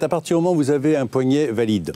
À partir du moment où vous avez un poignet valide,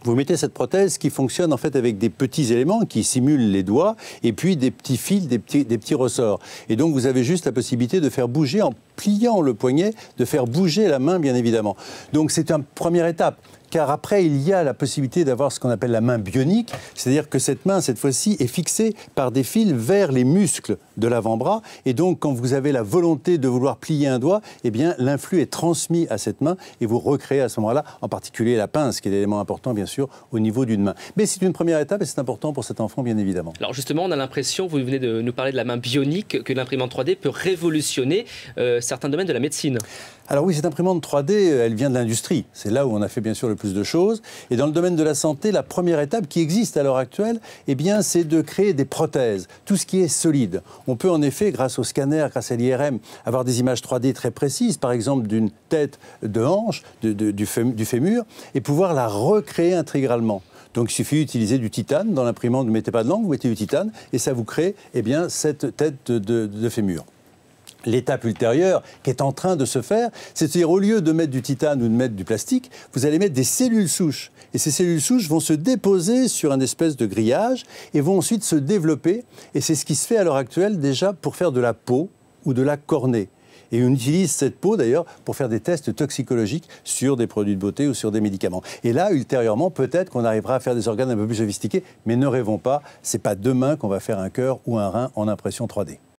vous mettez cette prothèse qui fonctionne en fait avec des petits éléments qui simulent les doigts et puis des petits fils, des petits ressorts. Et donc vous avez juste la possibilité de faire bouger, en pliant le poignet, de faire bouger la main bien évidemment. Donc c'est une première étape. Car après, il y a la possibilité d'avoir ce qu'on appelle la main bionique, c'est-à-dire que cette main, cette fois-ci, est fixée par des fils vers les muscles de l'avant-bras. Et donc, quand vous avez la volonté de vouloir plier un doigt, eh bien, l'influx est transmis à cette main et vous recréez à ce moment-là, en particulier la pince, qui est l'élément important, bien sûr, au niveau d'une main. Mais c'est une première étape et c'est important pour cet enfant, bien évidemment. Alors justement, on a l'impression, vous venez de nous parler de la main bionique, que l'imprimante 3D peut révolutionner certains domaines de la médecine. Alors oui, cette imprimante 3D, elle vient de l'industrie. C'est là où on a fait bien sûr le plus de choses. Et dans le domaine de la santé, la première étape qui existe à l'heure actuelle, eh bien, c'est de créer des prothèses, tout ce qui est solide. On peut en effet, grâce au scanner, grâce à l'IRM, avoir des images 3D très précises, par exemple d'une tête, de hanche, du fémur, et pouvoir la recréer intégralement. Donc il suffit d'utiliser du titane. Dans l'imprimante, vous ne mettez pas de langue, vous mettez du titane, et ça vous crée eh bien, cette tête de fémur. L'étape ultérieure qui est en train de se faire, c'est-à-dire au lieu de mettre du titane ou de mettre du plastique, vous allez mettre des cellules souches. Et ces cellules souches vont se déposer sur un espèce de grillage et vont ensuite se développer. Et c'est ce qui se fait à l'heure actuelle déjà pour faire de la peau ou de la cornée. Et on utilise cette peau d'ailleurs pour faire des tests toxicologiques sur des produits de beauté ou sur des médicaments. Et là, ultérieurement, peut-être qu'on arrivera à faire des organes un peu plus sophistiqués, mais ne rêvons pas, c'est pas demain qu'on va faire un cœur ou un rein en impression 3D.